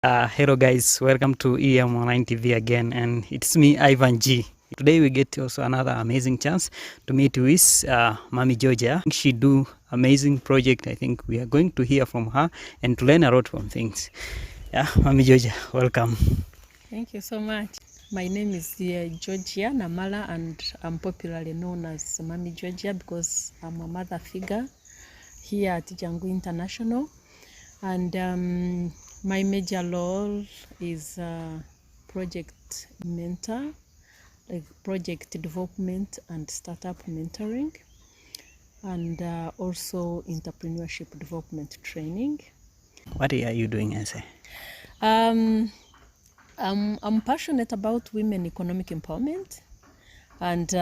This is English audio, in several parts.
Hello guys, welcome to EM Online TV again, and it's me Ivan G. Today we get also another amazing chance to meet with Mami Georgia. She do amazing project. I think we are going to hear from her and to learn a lot from things. Yeah, Mami Georgia, welcome. Thank you so much. My name is Georgia Namala, and I'm popularly known as Mami Georgia because I'm a mother figure here at Django International. And my major role is project mentor, like project development and startup mentoring, and also entrepreneurship development training. What are you doing, Ase? I'm passionate about women economic empowerment, and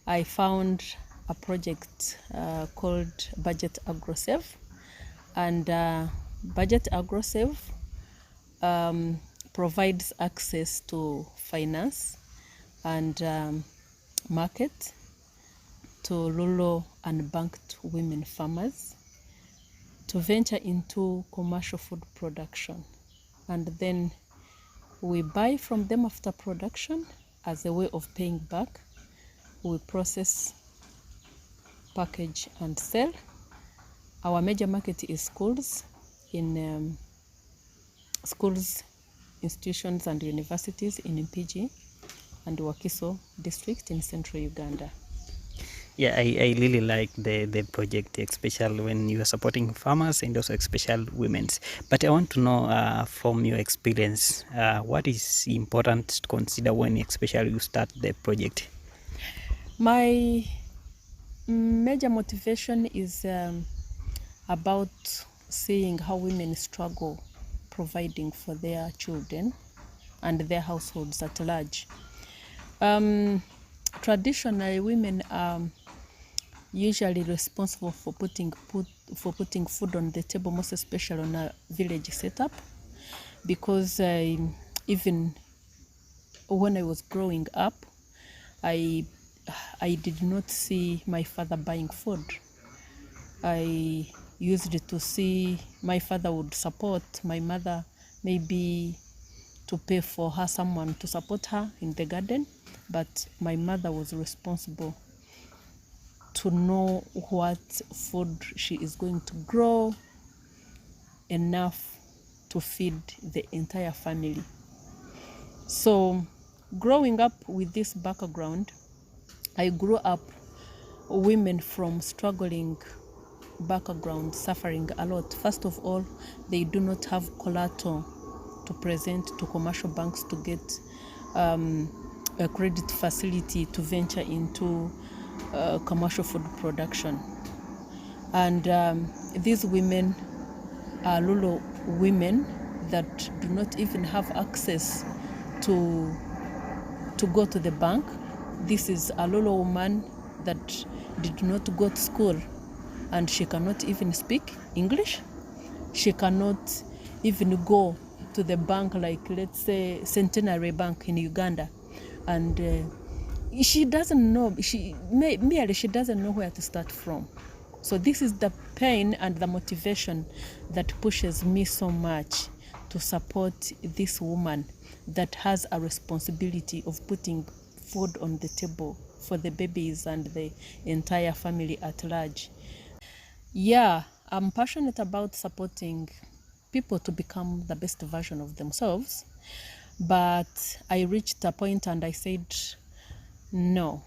I found a project called Budget Agro-save, and Budget Agro-save provides access to finance and market to rural and banked women farmers to venture into commercial food production, and then we buy from them after production as a way of paying back. We process, package and sell. Our major market is schools, in schools, institutions and universities in Mpigi and Wakiso district in central Uganda. Yeah, I really like the project, especially when you are supporting farmers and also especially women's. But I want to know from your experience, what is important to consider when especially you start the project? My major motivation is about seeing how women struggle providing for their children and their households at large. Traditionally, women are usually responsible for putting food on the table, most especially on a village setup, because even when I was growing up, I did not see my father buying food. I used to see my father would support my mother, maybe to pay for her someone to support her in the garden, but my mother was responsible to know what food she is going to grow enough to feed the entire family. So growing up with this background, I grew up women from struggling background suffering a lot. First of all, they do not have collateral to present to commercial banks to get a credit facility to venture into commercial food production. And these women are rural women that do not even have access to go to the bank. This is a rural woman that did not go to school, and she cannot even speak English. She cannot even go to the bank, like let's say Centenary Bank in Uganda, and she doesn't know, she doesn't know where to start from. So this is the pain and the motivation that pushes me so much to support this woman that has a responsibility of putting food on the table for the babies and the entire family at large. Yeah, I'm passionate about supporting people to become the best version of themselves, but I reached a point and I said, no,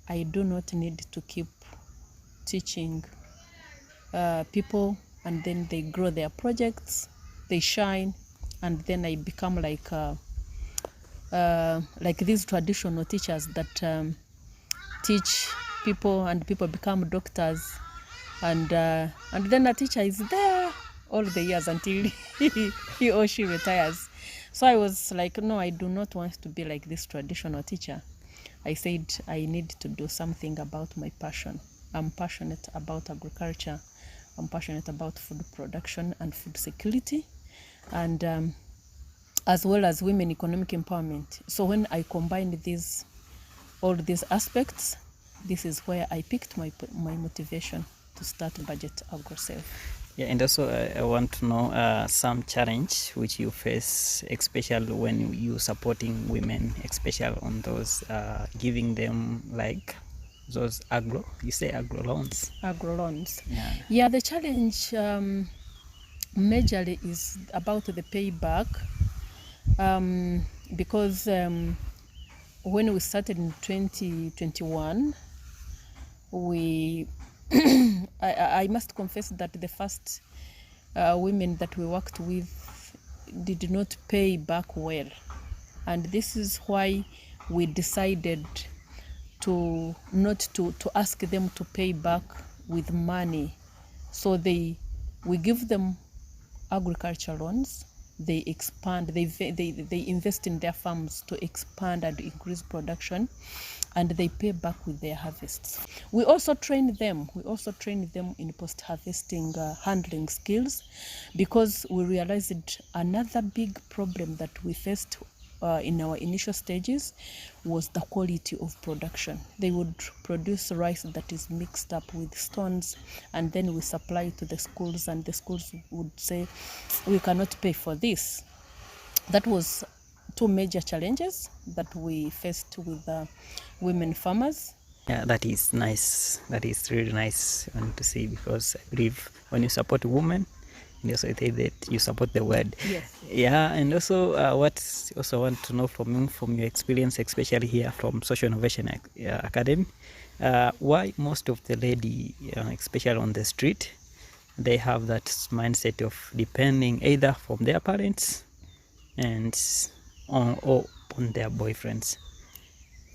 I do not need to keep teaching people, and then they grow their projects, they shine, and then I become like these traditional teachers that teach people and people become doctors, and then a teacher is there all the years until he or she retires. So I was like, no, I do not want to be like this traditional teacher. I said I need to do something about my passion. I'm passionate about agriculture. I'm passionate about food production and food security, and as well as women economic empowerment. So when I combined all these aspects, this is where I picked my motivation to start Budget Agro-save. Yeah, and also I want to know some challenge which you face, especially when you supporting women, especially on those giving them like those you say agro loans. Agro loans. Yeah. The challenge majorly is about the payback, because when we started in 2021, we I must confess that the first women that we worked with did not pay back well, and this is why we decided to not to ask them to pay back with money. So we give them agriculture loans, they expand, they invest in their farms to expand and increase production, and they pay back with their harvests. We also train them in post-harvesting handling skills, because we realized another big problem that we faced in our initial stages was the quality of production. They would produce rice that is mixed up with stones, and then we supply it to the schools, and the schools would say, we cannot pay for this. That was two major challenges that we faced with women farmers. Yeah, that is nice. That is really nice to see, because I believe when you support women, you also say that you support the world. Yes. Yeah, and also what also want to know from your experience, especially here from Social Innovation Academy, why most of the lady, especially on the street, they have that mindset of depending either from their parents and or on their boyfriends.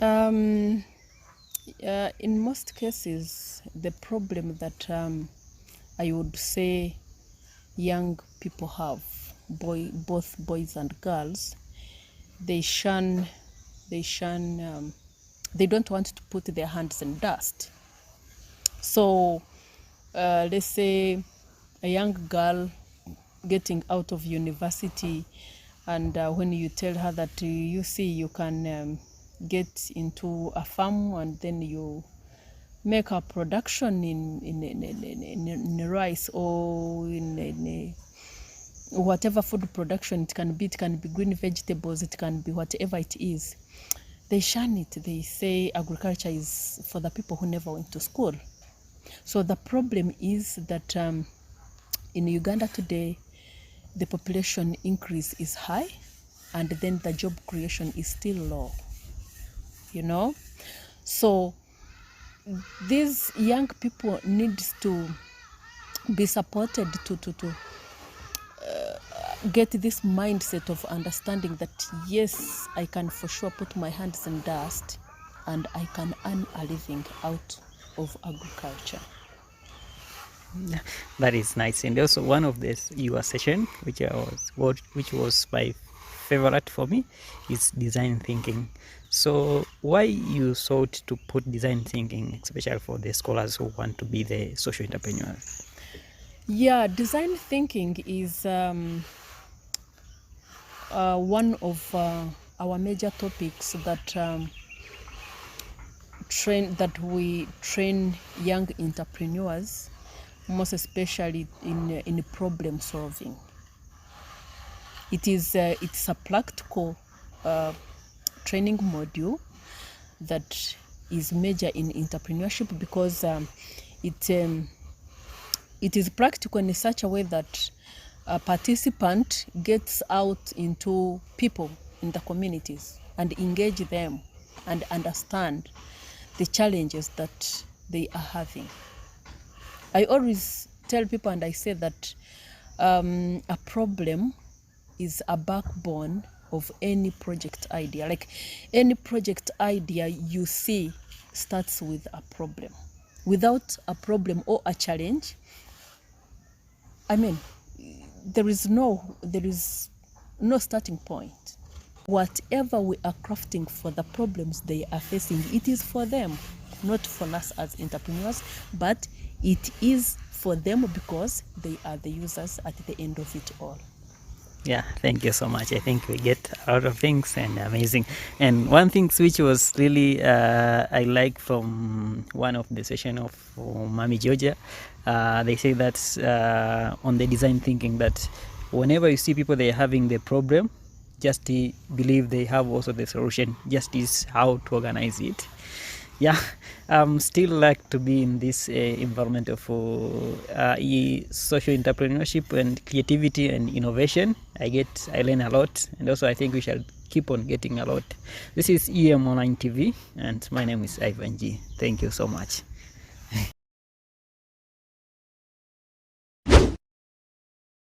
In most cases, the problem that I would say young people have, both boys and girls, they don't want to put their hands in dust. So let's say a young girl getting out of university, and when you tell her that you see you can get into a farm, and then you make a production in rice, or in whatever food production it can be green vegetables, it can be whatever it is, they shun it. They say agriculture is for the people who never went to school. So the problem is that in Uganda today, the population increase is high, and then the job creation is still low, So these young people need to be supported to get this mindset of understanding that, yes, I can for sure put my hands in dust, and I can earn a living out of agriculture. That is nice. And also one of this your session, which was my favorite for me, is design thinking. So why you sought to put design thinking, especially for the scholars who want to be the social entrepreneurs? Yeah, design thinking is one of our major topics that we train young entrepreneurs, most especially in problem solving. It's a practical training module that is major in entrepreneurship, because it is practical in such a way that a participant gets out into people in the communities and engage them and understand the challenges that they are having. I always tell people, and I say that a problem is a backbone of any project idea. Like any project idea you see starts with a problem. Without a problem or a challenge, there is no starting point. Whatever we are crafting for the problems they are facing, it is for them, not for us as entrepreneurs, but it is for them because they are the users at the end of it all. Yeah, thank you so much. I think we get a lot of things and amazing. And one thing which was really I like from one of the session of Mami Georgia, they say that on the design thinking, that whenever you see people, they're having the problem, just believe they have also the solution, just is how to organize it. Yeah, still like to be in this environment of social entrepreneurship and creativity and innovation. I learn a lot, and also I think we shall keep on getting a lot. This is EM Online TV, and my name is Ivan G. Thank you so much.